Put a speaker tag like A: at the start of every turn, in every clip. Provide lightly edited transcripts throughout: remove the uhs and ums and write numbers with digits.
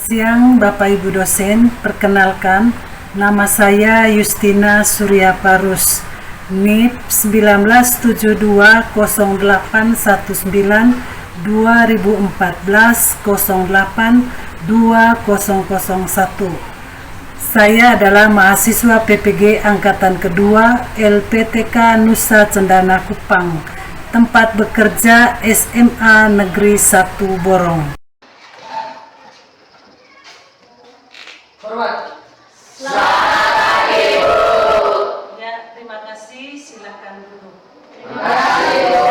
A: siang Bapak Ibu dosen, perkenalkan nama saya Justina Surya Parus, NIP 1972-2014-08-2001. Saya adalah mahasiswa PPG Angkatan Kedua LPTK Nusa Cendana Kupang, tempat bekerja SMA Negeri 1 Borong.
B: Hormat.
C: Selamat pagi, Bu.
A: Ya, terima kasih. Silakan duduk.
C: Terima kasih, Bu.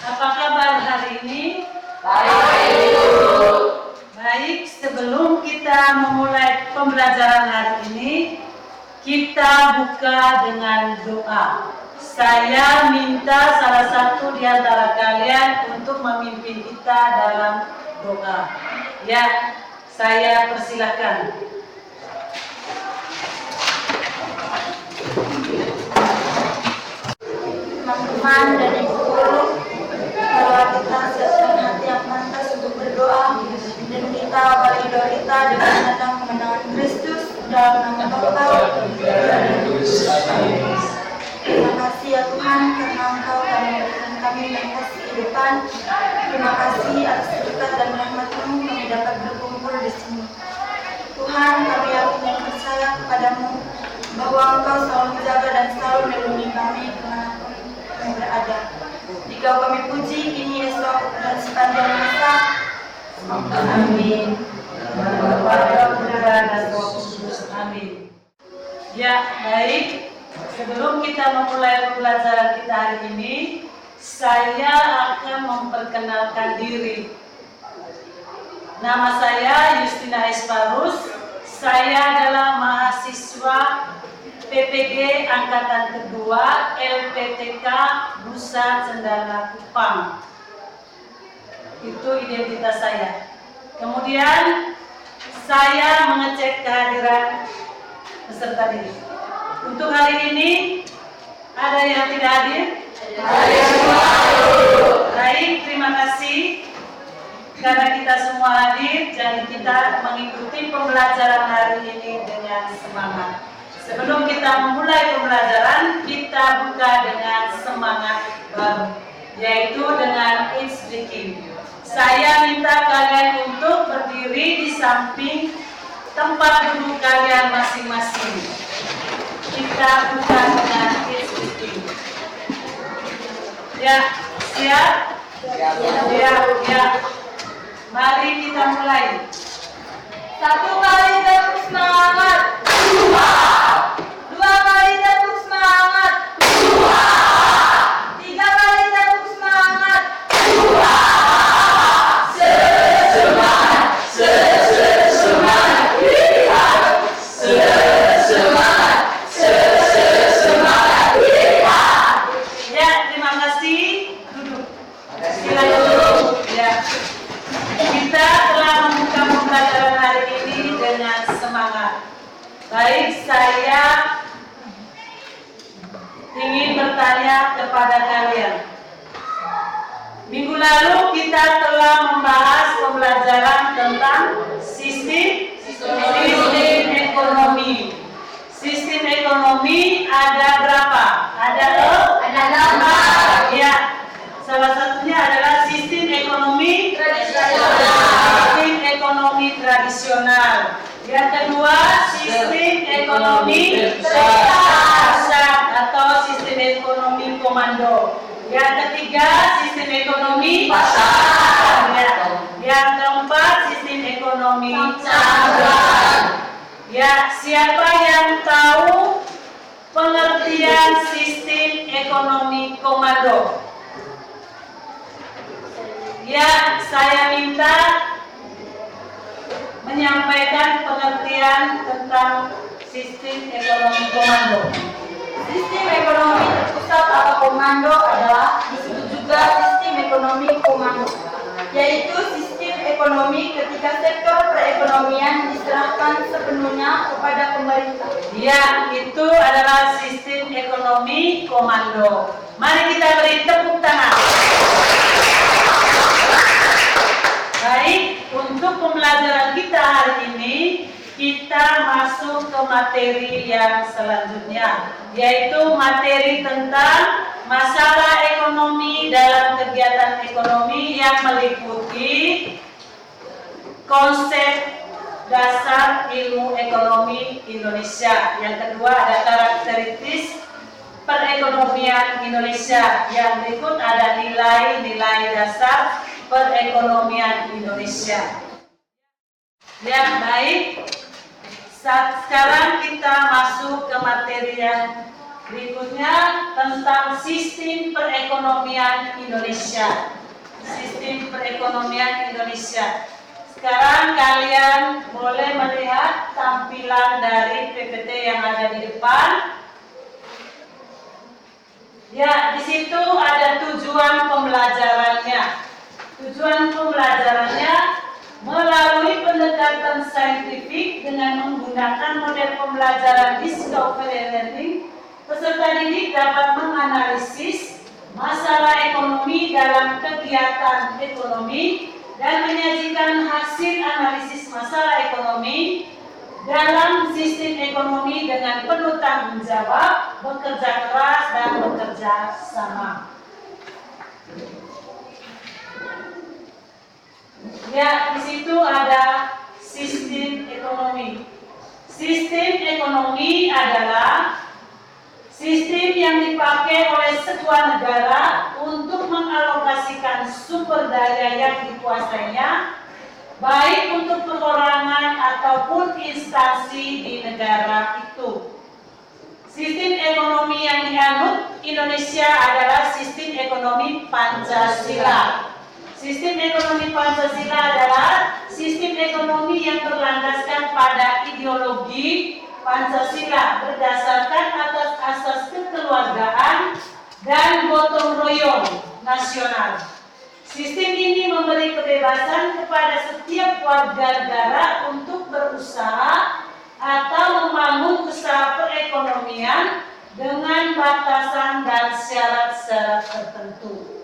A: Apa kabar hari ini?
C: Baik, Bu.
A: Baik, sebelum kita memulai pembelajaran hari ini, kita buka dengan doa. Saya minta salah satu di antara kalian untuk memimpin kita dalam doa. Ya, saya persilakan.
D: Teman-teman dan ibu guru, bahwa kita siapkan hati yang pantas untuk berdoa dan kita awali doa kita dengan menandang kemenangan Kristus dalam nama Bapa dan Terima kasih ya Tuhan karena Engkau telah memberikan kami dan kasih kehidupan. Terima kasih atas berkat dan rahmat-Mu kami dapat berkumpul di sini. Tuhan, kami yakin dan percaya kepadamu bahwa Engkau selalu menjaga dan selalu melindungi kami dimanapun kami berada. Jika kami puji kini esok dan sepanjang masa. Amin.
A: Kepada Putra dan Roh Kudus. Amin. Ya, baik. Sebelum kita memulai pembelajaran kita hari ini, saya akan memperkenalkan diri. Nama saya Justina S. Parus. Saya adalah mahasiswa PPG Angkatan Kedua LPTK Nusa Cendana Kupang. Itu identitas saya. Kemudian saya mengecek kehadiran peserta didik. Untuk hari ini ada yang tidak hadir? Baik, terima kasih karena kita semua hadir. Jadi kita mengikuti pembelajaran hari ini dengan semangat. Sebelum kita memulai pembelajaran, kita buka dengan semangat baru, yaitu dengan It's Speaking. Saya minta kalian untuk berdiri di samping tempat duduk kalian masing-masing. Kita buka dengan It's Speaking. Ya, siap? Ya. Mari kita mulai.
D: 1 kali tepuk semangat. 2 kali tepuk semangat. 3 kali tepuk semangat.
A: Ya, terima kasih. Duduk. Silakan duduk. Ya. Kita telah membuka pembelajaran hari ini dengan semangat. Baik, saya ingin bertanya kepada kalian. Minggu lalu kita telah membahas pembelajaran tentang sistem ekonomi. Sistem ekonomi ada berapa? Ada 6. Ya. Salah satunya adalah sistem ekonomi tradisional. Yang kedua, sistem ekonomi pusat atau sistem ekonomi komando. Yang ketiga, sistem ekonomi pasar. Yang keempat, sistem ekonomi cabang. Ya, siapa yang tahu pengertian sistem ekonomi komando? Ya, saya minta menyampaikan pengertian tentang sistem ekonomi komando.
D: Sistem ekonomi terpusat atau komando adalah disebut juga sistem ekonomi komando, yaitu sistem ekonomi ketika sektor perekonomian diserahkan sepenuhnya kepada pemerintah.
A: Ya, itu adalah sistem ekonomi komando. Mari kita beri tepuk tangan. kita masuk ke materi yang selanjutnya, yaitu materi tentang masalah ekonomi dalam kegiatan ekonomi yang meliputi konsep dasar ilmu ekonomi Indonesia. Yang kedua ada karakteristik perekonomian Indonesia. Yang berikut ada nilai-nilai dasar perekonomian Indonesia. Ya, baik. Sekarang kita masuk ke materi yang berikutnya tentang sistem perekonomian Indonesia. Sistem perekonomian Indonesia. Sekarang kalian boleh melihat tampilan dari PPT yang ada di depan. Ya, di situ ada tujuan pembelajarannya. Tujuan pembelajarannya melalui pendekatan saintifik dengan menggunakan model pembelajaran discovery learning, peserta didik dapat menganalisis masalah ekonomi dalam kegiatan ekonomi dan menyajikan hasil analisis masalah ekonomi dalam sistem ekonomi dengan penuh tanggung jawab, bekerja keras dan bekerja sama. Ya, di situ ada sistem ekonomi. Sistem ekonomi adalah sistem yang dipakai oleh sebuah negara untuk mengalokasikan sumber daya yang dikuasainya, baik untuk perorangan ataupun instansi di negara itu. Sistem ekonomi yang dianut Indonesia adalah sistem ekonomi Pancasila. Sistem ekonomi Pancasila adalah sistem ekonomi yang berlandaskan pada ideologi Pancasila berdasarkan atas asas kekeluargaan dan gotong royong nasional. Sistem ini memberi kebebasan kepada setiap warga negara untuk berusaha atau membangun usaha perekonomian dengan batasan dan syarat-syarat tertentu.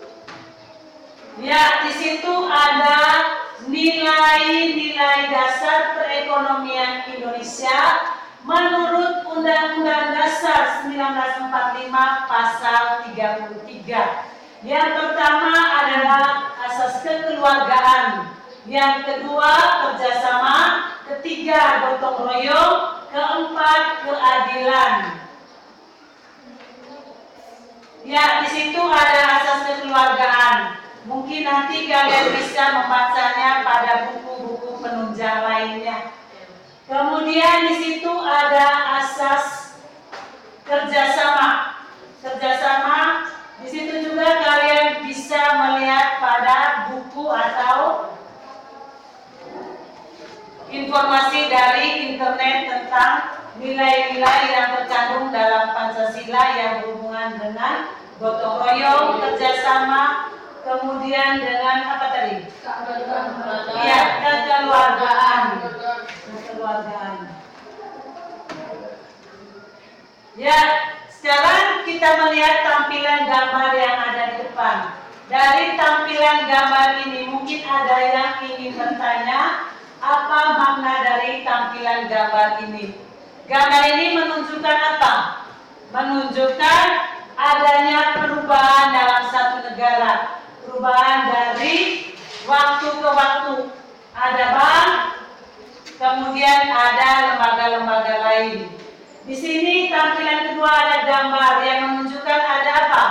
A: Ya, di situ ada nilai-nilai dasar perekonomian Indonesia menurut Undang-Undang Dasar 1945 Pasal 33. Yang pertama adalah asas kekeluargaan, yang kedua kerjasama, ketiga gotong royong, keempat keadilan. Ya, di situ ada asas kekeluargaan. Mungkin nanti kalian bisa membacanya pada buku-buku penunjang lainnya. Kemudian di situ ada asas kerjasama. Kerjasama di situ juga kalian bisa melihat pada buku atau informasi dari internet tentang nilai-nilai yang terkandung dalam Pancasila yang berhubungan dengan gotong royong, kerjasama, kemudian dengan apa tadi? Iya, kekeluargaan. Kekeluargaan. Ya, sekarang kita melihat tampilan gambar yang ada di depan. Dari tampilan gambar ini mungkin ada yang ingin bertanya, apa makna dari tampilan gambar ini? Gambar ini menunjukkan apa? Menunjukkan adanya perubahan dalam satu negara. Perubahan dari waktu ke waktu. Ada bank, kemudian ada lembaga-lembaga lain. Di sini tampilan kedua ada gambar yang menunjukkan ada apa?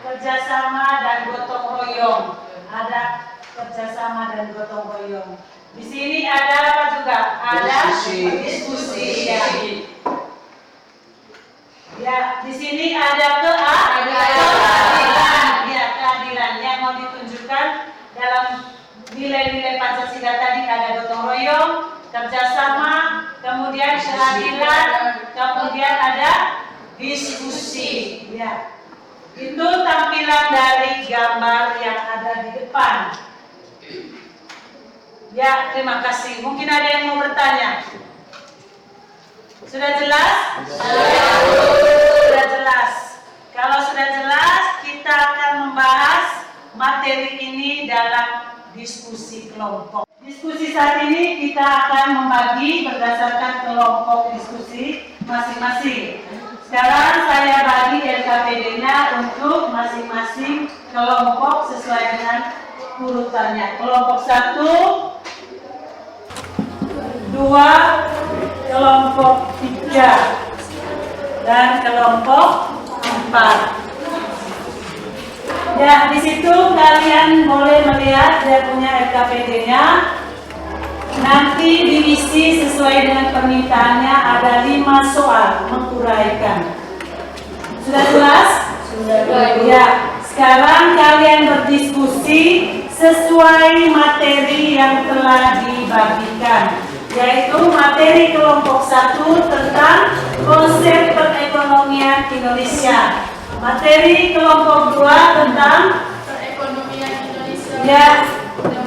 A: Kerjasama dan gotong royong. Ada kerjasama dan gotong royong. Di sini ada apa juga? Ada diskusi. Ya, di sini ada keadilan. Ya, keadilan yang mau ditunjukkan dalam nilai-nilai Pancasila tadi ada gotong royong, kerjasama, kemudian keadilan, kemudian ada diskusi. Ya, itu tampilan dari gambar yang ada di depan. Ya, terima kasih. Mungkin ada yang mau bertanya. Sudah jelas? Sudah jelas. Kalau sudah jelas, kita akan membahas materi ini dalam diskusi kelompok. Diskusi saat ini kita akan membagi berdasarkan kelompok diskusi masing-masing. Sekarang saya bagi LKPD-nya untuk masing-masing kelompok sesuai dengan urutannya. Kelompok 1, 2, kelompok 3, dan kelompok 4. Ya, di situ kalian boleh melihat dia punya LKPD-nya. Nanti diisi sesuai dengan permintaannya, ada 5 soal menguraikan. Sudah jelas?
C: Sudah.
A: Ya, sekarang kalian berdiskusi sesuai materi yang telah dibagikan, yaitu materi kelompok 1 tentang konsep perekonomian Indonesia. Materi kelompok 2 tentang
C: Perekonomian Indonesia.
A: ya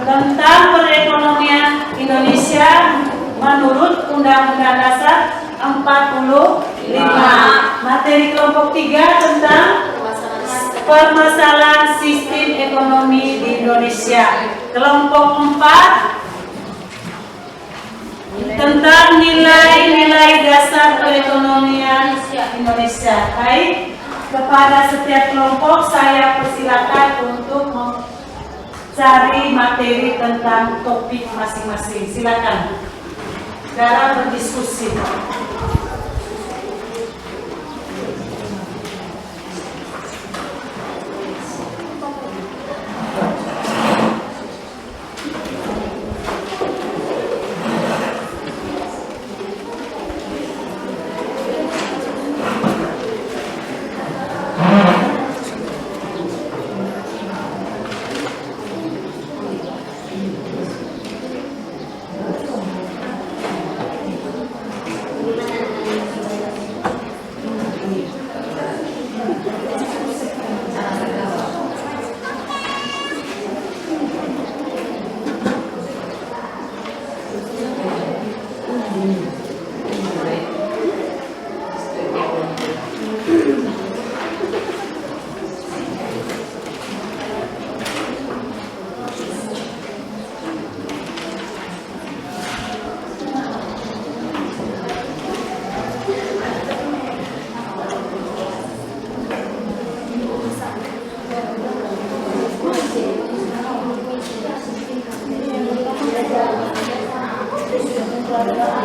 A: tentang perekonomian Indonesia menurut Undang-Undang Dasar 45. Materi kelompok 3 tentang permasalahan sistem ekonomi di Indonesia. Kelompok 4 tentang nilai-nilai dasar perekonomian Indonesia. Baik, kepada setiap kelompok saya persilakan untuk mencari materi tentang topik masing-masing. Silakan. Sekarang berdiskusi.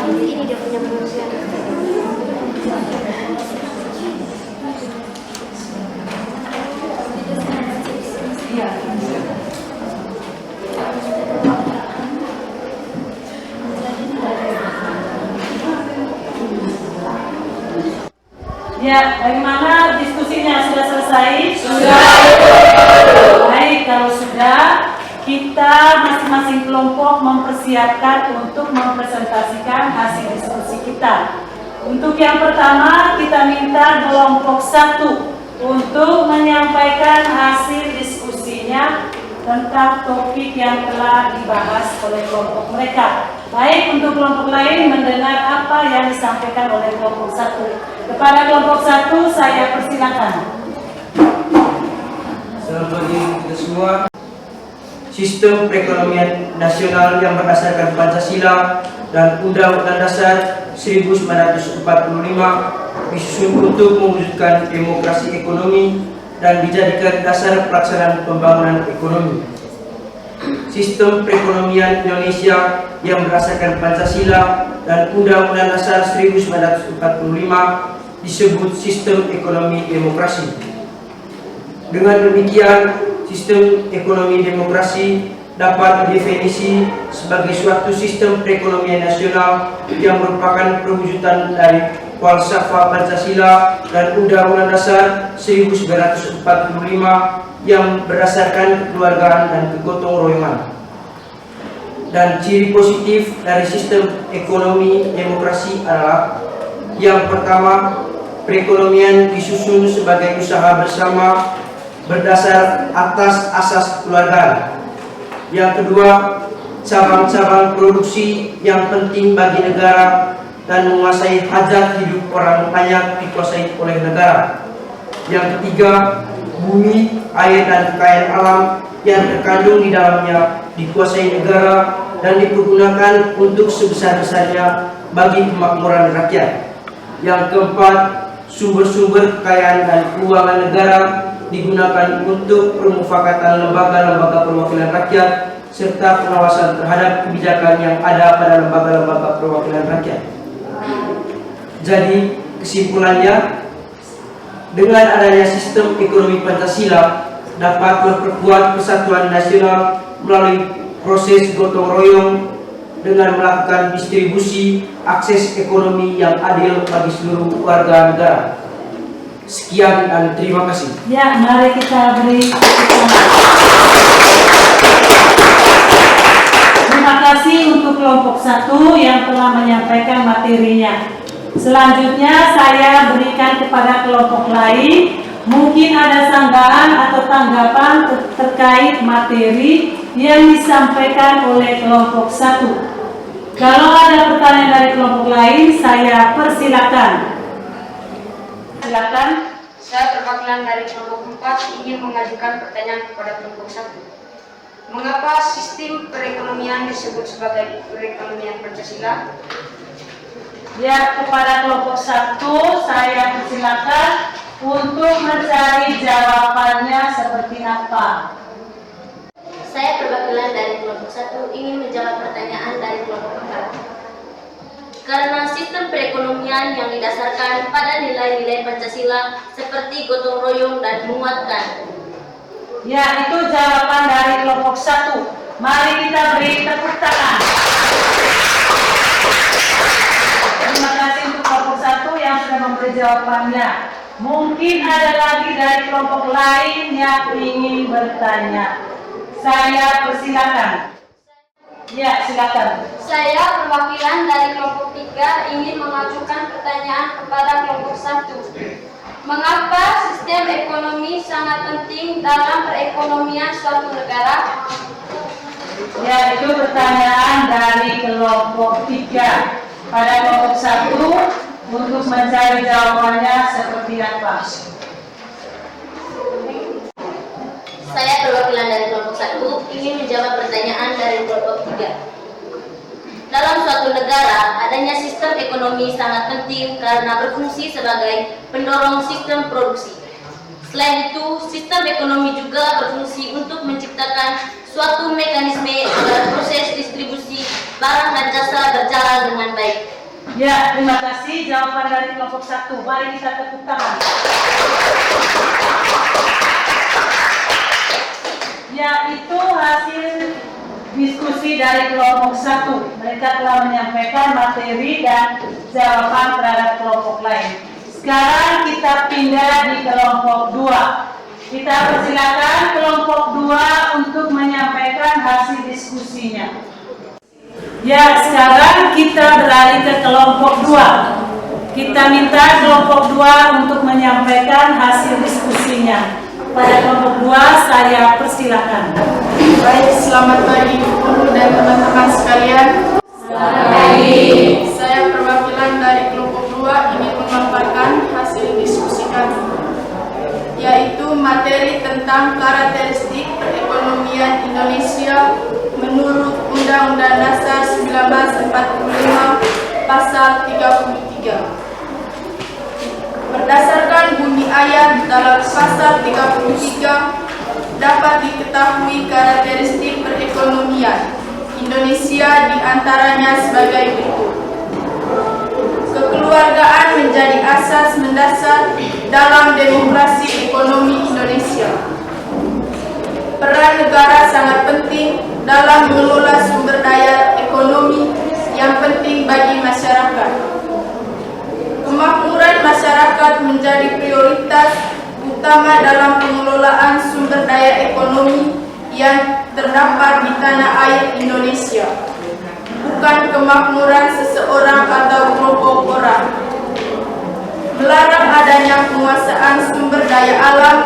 B: Ini dia punya manusia.
A: Ya, bagaimana diskusinya? Sudah selesai?
C: Sudah.
A: Baik, kalau sudah, kita masing-masing kelompok mempersiapkan untuk mempresentasikan hasil diskusi kita. Untuk yang pertama, kita minta kelompok 1 untuk menyampaikan hasil diskusinya tentang topik yang telah dibahas oleh kelompok mereka. Baik, untuk kelompok lain mendengar apa yang disampaikan oleh kelompok 1. Kepada kelompok 1, saya persilakan.
E: Selamat pagi kita semua. Sistem perekonomian nasional yang berdasarkan Pancasila dan Undang-Undang Dasar 1945 disusun untuk mewujudkan demokrasi ekonomi dan dijadikan dasar pelaksanaan pembangunan ekonomi. Sistem perekonomian Indonesia yang berdasarkan Pancasila dan Undang-Undang Dasar 1945 disebut sistem ekonomi demokrasi. Dengan demikian, sistem ekonomi demokrasi dapat didefinisi sebagai suatu sistem perekonomian nasional yang merupakan perwujudan dari falsafah Pancasila dan Undang-Undang Dasar 1945 yang berdasarkan kekeluargaan dan kegotong royongan. Dan ciri positif dari sistem ekonomi demokrasi adalah yang pertama, perekonomian disusun sebagai usaha bersama berdasar atas asas kekeluargaan. Yang kedua, cabang-cabang produksi yang penting bagi negara dan menguasai hajat hidup orang banyak dikuasai oleh negara. Yang ketiga, bumi, air, dan kekayaan alam yang terkandung di dalamnya dikuasai negara dan dipergunakan untuk sebesar-besarnya bagi kemakmuran rakyat. Yang keempat, sumber-sumber kekayaan dan keuangan negara digunakan untuk permufakatan lembaga-lembaga perwakilan rakyat serta pengawasan terhadap kebijakan yang ada pada lembaga-lembaga perwakilan rakyat. Jadi, kesimpulannya, dengan adanya sistem ekonomi Pancasila dapat memperkuat persatuan nasional melalui proses gotong royong dengan melakukan distribusi akses ekonomi yang adil bagi seluruh warga negara. Sekian dan terima kasih.
A: Ya, mari kita beri terima kasih untuk kelompok 1 yang telah menyampaikan materinya. Selanjutnya saya berikan kepada kelompok lain. Mungkin ada sanggahan atau tanggapan terkait materi yang disampaikan oleh kelompok 1. Kalau ada pertanyaan dari kelompok lain, saya persilakan. Silakan.
B: Saya perwakilan dari kelompok 4 ingin mengajukan pertanyaan kepada kelompok 1. Mengapa sistem perekonomian disebut sebagai perekonomian Pancasila?
A: Ya, kepada kelompok 1 saya persilakan untuk mencari jawabannya seperti apa.
C: Saya perwakilan dari kelompok 1 ingin menjawab pertanyaan dari kelompok 4. Karena sistem perekonomian yang didasarkan pada nilai-nilai Pancasila seperti gotong royong dan menguatkan.
A: Ya, itu jawaban dari kelompok 1. Mari kita beri tepuk tangan. Terima kasih untuk kelompok 1 yang sudah memberi jawabannya. Mungkin ada lagi dari kelompok lain yang ingin bertanya. Saya persilakan. Ya, silakan.
C: Saya perwakilan dari kelompok 3 ingin mengajukan pertanyaan kepada kelompok 1. Mengapa sistem ekonomi sangat penting dalam perekonomian suatu negara?
A: Ya, itu pertanyaan dari kelompok 3. Pada kelompok 1 untuk mencari jawabannya seperti apa?
C: Saya perwakilan dari kelompok 1 ingin menjawab pertanyaan dari kelompok 3. Dalam suatu negara, adanya sistem ekonomi sangat penting karena berfungsi sebagai pendorong sistem produksi. Selain itu, sistem ekonomi juga berfungsi untuk menciptakan suatu mekanisme agar proses distribusi barang dan jasa berjalan dengan baik.
A: Ya, terima kasih jawaban dari kelompok 1. Mari kita tepuk tangan. Ya, itu hasil diskusi dari kelompok 1. Mereka telah menyampaikan materi dan jawaban terhadap kelompok lain. Sekarang kita pindah di kelompok 2. Kita persilakan kelompok 2 untuk menyampaikan hasil diskusinya. Ya, sekarang kita beralih ke kelompok 2. Kita minta kelompok 2 untuk menyampaikan hasil diskusinya. Pada kelompok 2 saya persilakan.
F: Baik, selamat pagi guru dan teman-teman sekalian.
C: Selamat pagi.
F: Saya perwakilan dari kelompok 2 ingin memaparkan hasil diskusi kami, yaitu materi tentang karakteristik perekonomian Indonesia menurut Undang-Undang Dasar 1945 Pasal 33. Berdasarkan bunyi ayat dalam pasal 33, dapat diketahui karakteristik perekonomian Indonesia diantaranya sebagai berikut. Kekeluargaan menjadi asas mendasar dalam demokrasi ekonomi Indonesia. Peran negara sangat penting dalam mengelola sumber daya ekonomi yang penting bagi masyarakat. Kemakmuran masyarakat menjadi prioritas utama dalam pengelolaan sumber daya ekonomi yang terdapat di tanah air Indonesia, bukan kemakmuran seseorang atau kelompok orang. Melarang adanya penguasaan sumber daya alam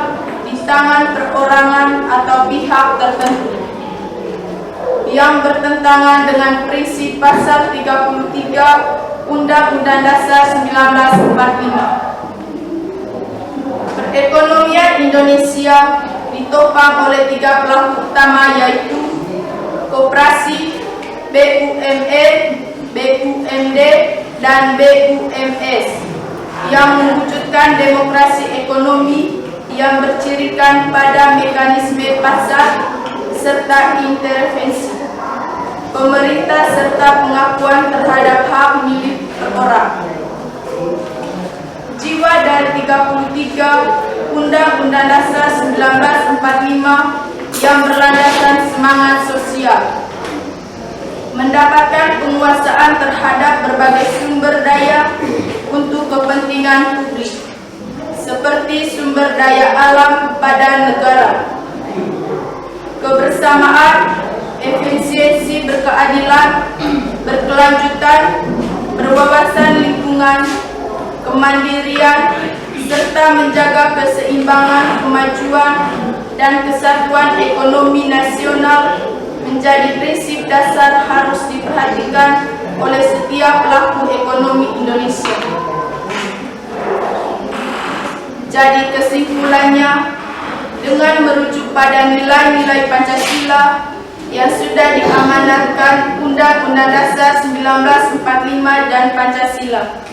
F: di tangan perorangan atau pihak tertentu yang bertentangan dengan prinsip pasal 33 Undang-Undang Dasar 1945. Perekonomian Indonesia ditopang oleh 3 pelaku utama, yaitu koperasi, BUMN, BUMD, dan BUMS yang mewujudkan demokrasi ekonomi yang bercirikan pada mekanisme pasar serta intervensi pemerintah serta pengakuan terhadap hak milik orang. Jiwa dari 33 Undang-Undang Dasar 1945 yang berlandaskan semangat sosial mendapatkan penguasaan terhadap berbagai sumber daya untuk kepentingan publik, seperti sumber daya alam pada negara, kebersamaan, efisiensi berkeadilan, berkelanjutan, berwawasan lingkungan, kemandirian, serta menjaga keseimbangan, kemajuan, dan kesatuan ekonomi nasional menjadi prinsip dasar harus diperhatikan oleh setiap pelaku ekonomi Indonesia. Jadi kesimpulannya, dengan merujuk pada nilai-nilai Pancasila yang sudah diamanatkan Undang-Undang Dasar 1945 dan Pancasila,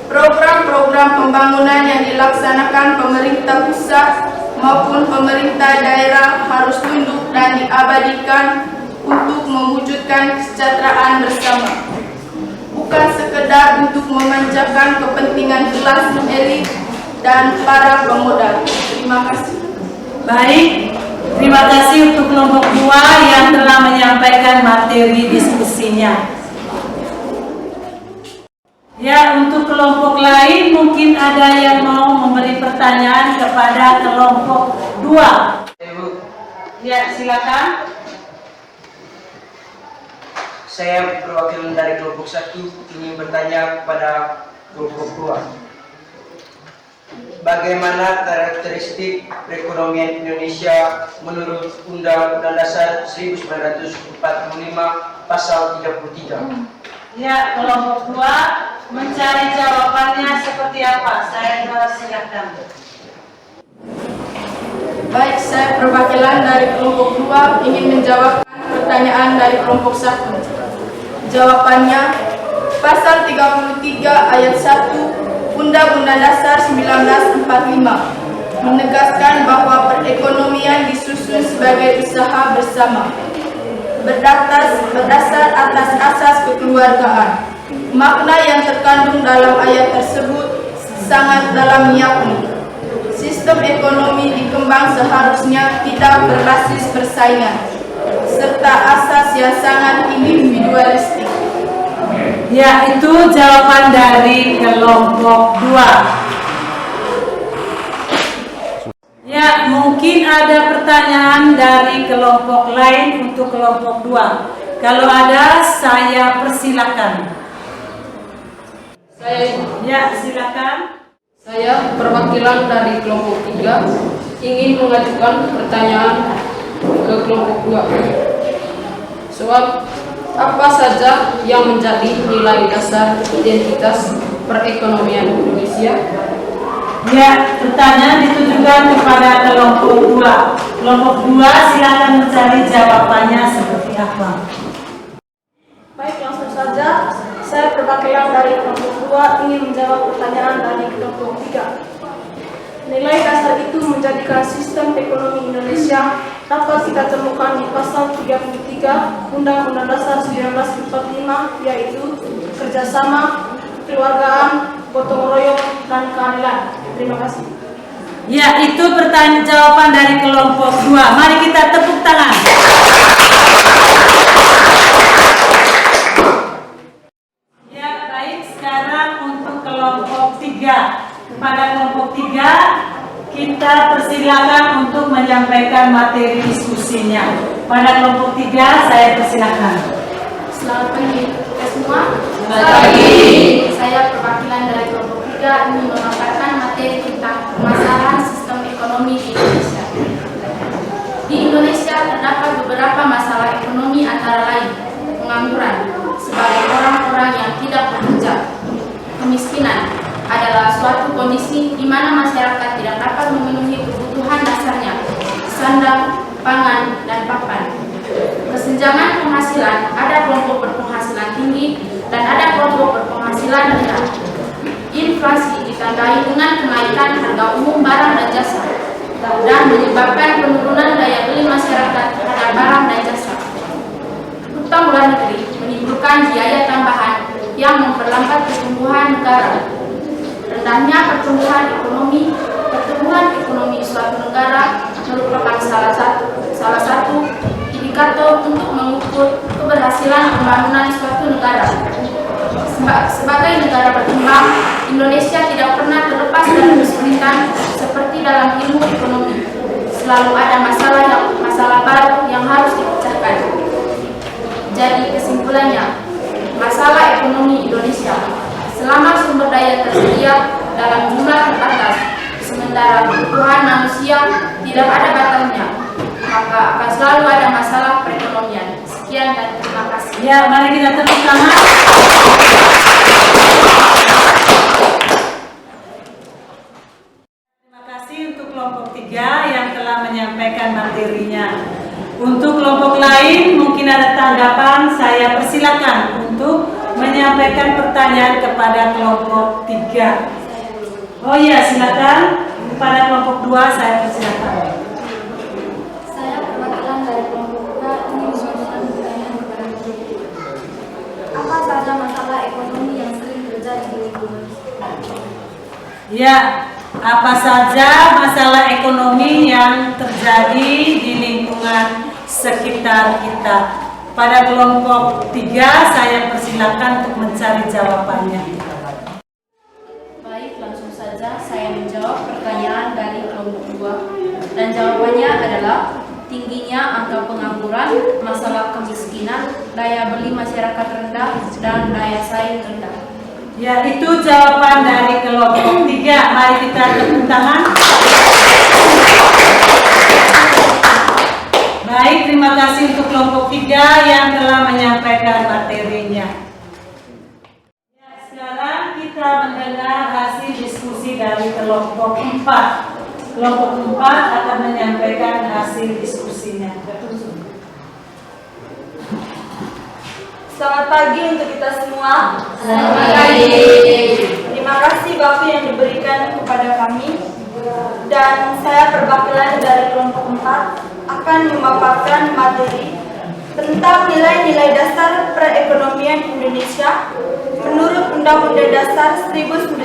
F: program-program pembangunan yang dilaksanakan pemerintah pusat maupun pemerintah daerah harus tunduk dan diabadikan untuk mewujudkan kesejahteraan bersama, bukan sekedar untuk memanjakan kepentingan kelas elit dan para pemodal. Terima kasih.
A: Baik, terima kasih untuk kelompok 2 yang telah menyampaikan materi diskusinya. Ya, untuk kelompok lain mungkin ada yang mau memberi pertanyaan kepada kelompok 2. Ya, silakan.
E: Saya perwakilan dari kelompok 1 ingin bertanya kepada kelompok 2. Bagaimana karakteristik perekonomian Indonesia menurut Undang-Undang Dasar 1945 Pasal 33?
A: Ya, kelompok 2 mencari jawabannya seperti apa? Saya silakan.
F: Baik, saya perwakilan dari kelompok 2 ingin menjawab pertanyaan dari kelompok 1. Jawabannya, Pasal 33 ayat 1 Undang-Undang Dasar 1945 menegaskan bahwa perekonomian disusun sebagai usaha bersama, berdasar atas asas kekeluargaan. Makna yang terkandung dalam ayat tersebut sangat dalam, yakni sistem ekonomi dikembang seharusnya tidak berbasis persaingan, serta asas yang sangat individualistik.
A: Ya, itu jawaban dari kelompok 2. Ya, mungkin ada pertanyaan dari kelompok lain untuk kelompok 2. Kalau ada, saya persilakan. Ya, silakan.
B: Saya perwakilan dari kelompok 3 ingin mengajukan pertanyaan ke kelompok 2. Soal apa saja yang menjadi nilai dasar identitas perekonomian Indonesia?
A: Ya, pertanyaan ditujukan kepada kelompok 2. Kelompok 2 silakan mencari jawabannya seperti apa.
F: Baik, langsung saja. Saya perwakilan dari kelompok 2 ingin menjawab pertanyaan dari kelompok 3. Nilai dasar itu menjadikan sistem ekonomi Indonesia dapat kita temukan di Pasal 33 Undang-Undang Dasar 1945, yaitu kerjasama, kekeluargaan, gotong royong, dan keadilan. Terima kasih.
A: Ya, itu pertanyaan jawaban dari kelompok 2. Mari kita tepuk tangan. Ya, baik. Sekarang untuk kelompok 3. Kepada kelompok 3, kita persilakan untuk menyampaikan materi diskusinya. Pada kelompok 3, saya persilakan.
G: Selamat pagi kita semua.
B: Selamat pagi.
G: Saya perwakilan dari kelompok 3 ingin memaparkan materi tentang permasalahan sistem ekonomi di Indonesia. Di Indonesia terdapat beberapa masalah ekonomi, antara lain pengangguran sebagai orang-orang yang tidak bekerja. Kemiskinan adalah suatu kondisi di mana masyarakat tidak dapat memenuhi kebutuhan dasarnya, sandang, pangan, dan papan. Kesenjangan penghasilan berpenghasilan, ada kelompok berpenghasilan tinggi, dan ada kelompok berpenghasilan rendah. Inflasi ditandai dengan kenaikan harga umum barang dan jasa dan menyebabkan penurunan daya beli masyarakat terhadap barang dan jasa. Utang luar negeri menimbulkan biaya tambahan yang memperlambat pertumbuhan negara. Rendahnya pertumbuhan ekonomi suatu negara merupakan salah satu indikator untuk mengukur keberhasilan pembangunan suatu negara. Sebagai negara berkembang, Indonesia tidak pernah terlepas dari kesulitan seperti dalam ilmu ekonomi. Selalu ada masalah baru yang harus dipecahkan. Jadi kesimpulannya, masalah ekonomi Indonesia selama sumber daya tersedia dalam jumlah terbatas, sementara kebutuhan manusia tidak ada batasnya, maka akan selalu ada masalah perekonomian. Sekian dan terima kasih.
A: Ya, mari kita tepuk tangan. Terima kasih untuk kelompok 3 yang telah menyampaikan materinya. Untuk kelompok lain mungkin ada tanggapan, saya persilakan untuk menyampaikan pertanyaan kepada kelompok 3. Oh iya, silakan. Kepada kelompok 2 saya persilakan.
H: Saya perwakilan dari kelompok 2 ingin mengajukan pertanyaan kepada Menteri. Apa saja masalah ekonomi yang sering terjadi di lingkungan?
A: Ya, apa saja masalah ekonomi yang terjadi di lingkungan sekitar kita? Pada kelompok 3 saya persilakan untuk mencari jawabannya.
C: Baik, langsung saja saya menjawab pertanyaan dari kelompok 2. Dan jawabannya adalah tingginya angka pengangguran, masalah kemiskinan, daya beli masyarakat rendah, dan daya saing rendah.
A: Ya, itu jawaban dari kelompok 3. Mari kita tepuk tangan. Baik, terima kasih untuk kelompok 3 yang telah menyampaikan materinya. Ya, sekarang kita mendengar hasil diskusi dari kelompok 4. Kelompok 4 akan menyampaikan hasil diskusinya.
D: Selamat pagi untuk kita semua.
C: Selamat pagi.
D: Terima kasih waktu yang diberikan kepada kami. Dan saya perwakilan dari kelompok 4 akan memaparkan materi tentang nilai-nilai dasar perekonomian Indonesia menurut Undang-Undang Dasar 1945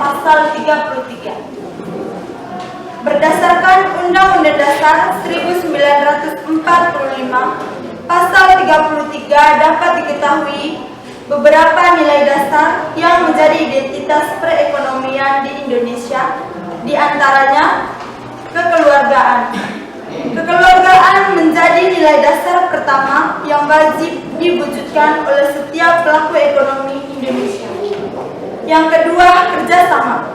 D: Pasal 33. Berdasarkan Undang-Undang Dasar 1945 Pasal 33 dapat diketahui beberapa nilai dasar yang menjadi identitas perekonomian di Indonesia, di antaranya kekeluargaan. Kekeluargaan menjadi nilai dasar pertama yang wajib diwujudkan oleh setiap pelaku ekonomi Indonesia. Yang kedua, kerjasama.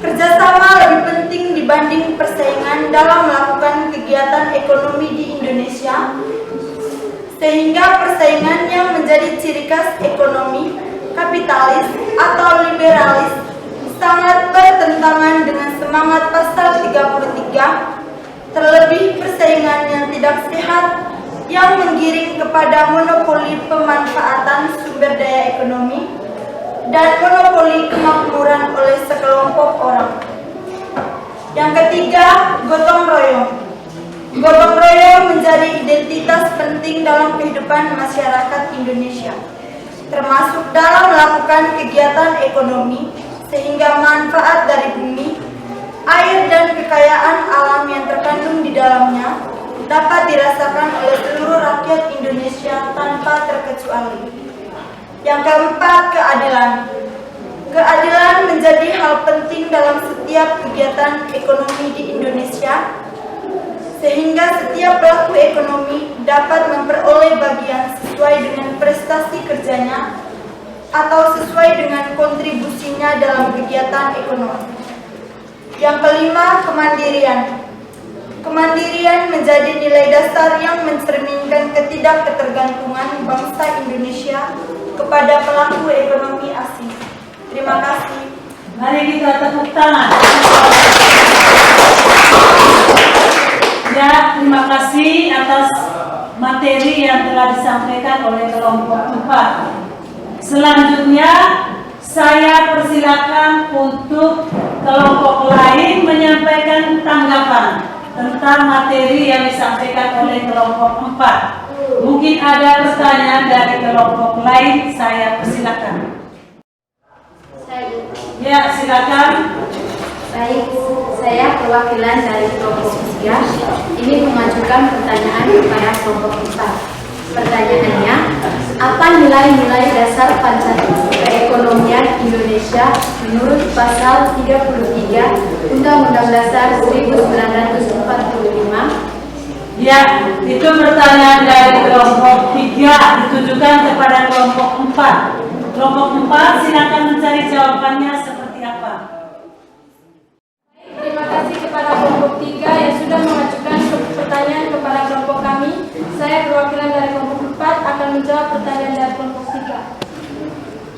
D: Kerjasama lebih penting dibanding persaingan dalam melakukan kegiatan ekonomi di Indonesia, sehingga persaingan yang menjadi ciri khas ekonomi kapitalis atau liberalis sangat bertentangan dengan semangat pasal 33, terlebih persaingan yang tidak sehat yang menggiring kepada monopoli pemanfaatan sumber daya ekonomi dan monopoli kemakmuran oleh sekelompok orang. Yang ketiga, gotong royong. Gotong royong menjadi identitas penting dalam kehidupan masyarakat Indonesia, termasuk dalam melakukan kegiatan ekonomi, sehingga manfaat dari bumi, air, dan kekayaan alam yang terkandung di dalamnya dapat dirasakan oleh seluruh rakyat Indonesia tanpa terkecuali. Yang keempat, keadilan. Keadilan menjadi hal penting dalam setiap kegiatan ekonomi di Indonesia, sehingga setiap pelaku ekonomi dapat memperoleh bagian sesuai dengan prestasi kerjanya atau sesuai dengan kontribusinya dalam kegiatan ekonomi. Yang kelima, kemandirian. Kemandirian menjadi nilai dasar yang mencerminkan ketidakketergantungan bangsa Indonesia kepada pelaku ekonomi asing. Terima kasih.
A: Mari kita tepuk tangan. Ya, terima kasih atas materi yang telah disampaikan oleh kelompok 4. Selanjutnya, saya persilakan untuk kelompok lain menyampaikan tanggapan tentang materi yang disampaikan oleh kelompok 4. Mungkin ada pertanyaan dari kelompok lain, saya persilakan. Ya, silakan.
H: Baik, saya perwakilan dari kelompok 3 ini mengajukan pertanyaan kepada kelompok 4. Pertanyaannya, apa nilai-nilai dasar Pancasila perekonomian Indonesia menurut pasal 33 Undang-Undang Dasar 1945?
A: Ya, itu pertanyaan dari kelompok 3 ditujukan kepada kelompok 4. Kelompok 4 silakan mencari jawabannya seperti apa.
F: Terima kasih kepada kelompok 3 yang sudah mengajukan pertanyaan kepada kelompok kami. Saya perwakilan dari kelompok 4 akan menjawab pertanyaan dari kelompok 3.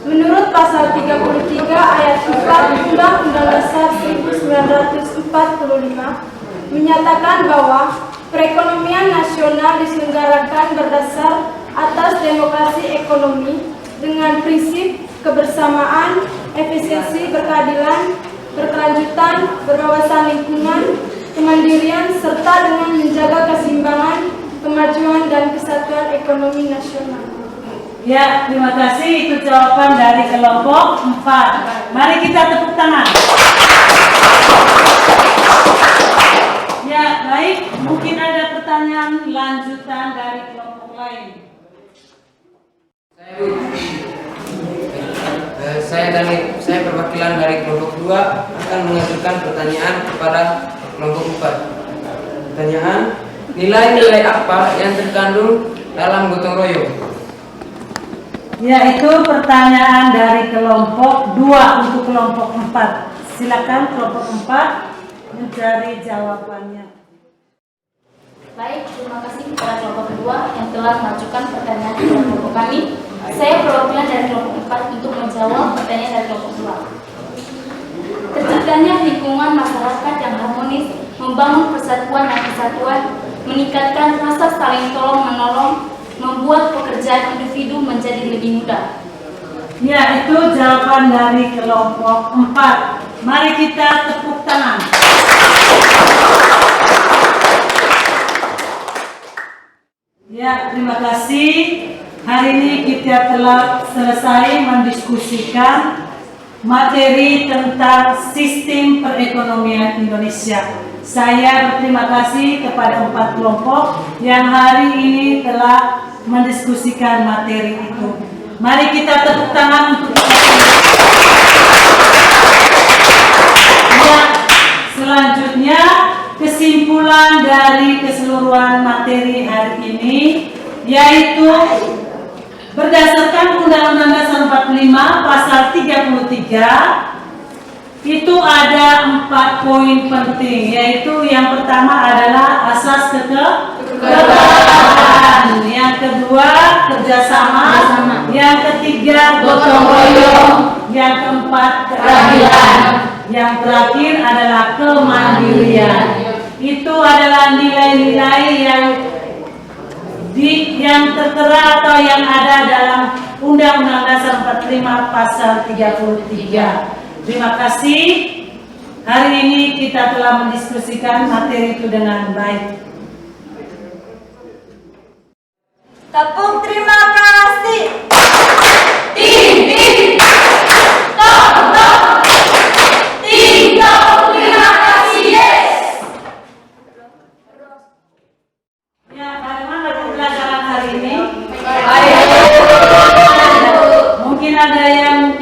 F: Menurut pasal 33 ayat 4 Undang-Undang Dasar 1945 menyatakan bahwa perekonomian nasional diselenggarakan berdasar atas demokrasi ekonomi dengan prinsip kebersamaan, efisiensi, berkeadilan, berkelanjutan, berwawasan lingkungan, kemandirian, serta dengan menjaga keseimbangan, kemajuan, dan kesatuan ekonomi nasional.
A: Ya, terima kasih. Itu jawaban dari kelompok 4. Mari kita tepuk tangan. Ya, baik. Mungkin ada pertanyaan lanjutan dari kelompok lain.
I: Saya perwakilan dari kelompok 2 akan mengajukan pertanyaan kepada kelompok 4. Pertanyaan, nilai-nilai apa yang terkandung dalam gotong royong?
A: Ya, itu pertanyaan dari kelompok 2 untuk kelompok 4. Silakan kelompok 4 mencari jawabannya.
C: Baik, terima kasih kepada kelompok kedua yang telah mengajukan pertanyaan kepada kelompok kami. Saya perwakilan dari kelompok 4 untuk menjawab pertanyaan dari kelompok 2. Terciptanya lingkungan masyarakat yang harmonis, membangun persatuan dan kesatuan, meningkatkan rasa saling tolong-menolong, membuat pekerjaan individu menjadi lebih mudah.
A: Ya, itu jawaban dari kelompok 4. Mari kita tepuk tangan. Ya, terima kasih. Hari ini kita telah selesai mendiskusikan materi tentang sistem perekonomian Indonesia. Saya berterima kasih kepada 4 kelompok yang hari ini telah mendiskusikan materi itu. Mari kita tepuk tangan untuk ya, selanjutnya kesimpulan dari keseluruhan materi hari ini yaitu berdasarkan Undang-Undang Dasar 45 pasal 33 itu ada 4 poin penting, yaitu yang pertama adalah asas kekebalan, yang kedua kerjasama, yang ketiga gotong royong, yang keempat keadilan, yang terakhir adalah kemandirian. Itu adalah nilai-nilai yang tertera atau yang ada dalam Undang-Undang Dasar 45 pasal 33. Terima kasih. Hari ini kita telah mendiskusikan materi itu dengan baik.
D: Tepuk terima kasih.
A: Terima kasih. Yes. Ya, bagaimana pembelajaran hari ini? Mungkin ada yang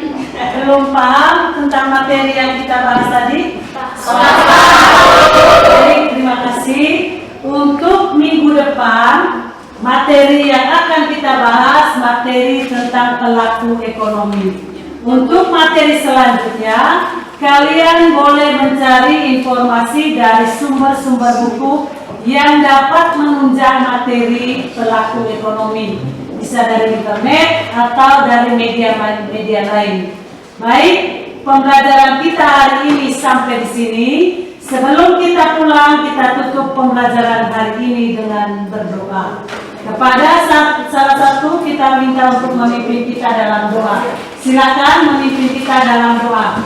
A: belum paham tentang materi yang kita bahas tadi? Baik, terima kasih. Untuk minggu depan, materi yang akan kita bahas materi tentang pelaku ekonomi. Untuk materi selanjutnya, kalian boleh mencari informasi dari sumber-sumber buku yang dapat menunjang materi pelaku ekonomi. Bisa dari internet atau dari media lain. Baik, pembelajaran kita hari ini sampai di sini. Sebelum kita pulang, kita tutup pembelajaran hari ini dengan berdoa. Kepada salah satu kita minta untuk memimpin kita dalam doa. Silakan memimpin kita dalam doa.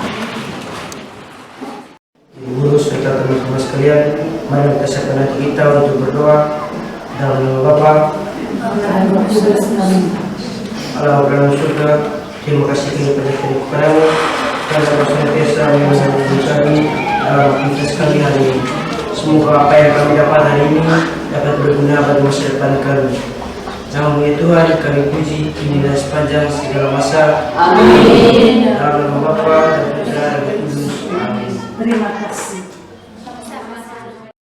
E: Guru serta teman-teman sekalian, mari kita siapkan hati kita untuk berdoa. Dalam nama Bapa, Allah dalam surga, terima kasih kepadamu karena Kau senantiasa menyertai kami dalam aktivitas kami hari ini. Semoga apa yang kami dapat hari ini dapat berguna bagi masa depan kami. Namun ya Tuhan, kami puji kini dan sepanjang segala masa. Amin. Dalam nama Bapa dan Putra dan Roh Kudus. Amin.
A: Terima kasih.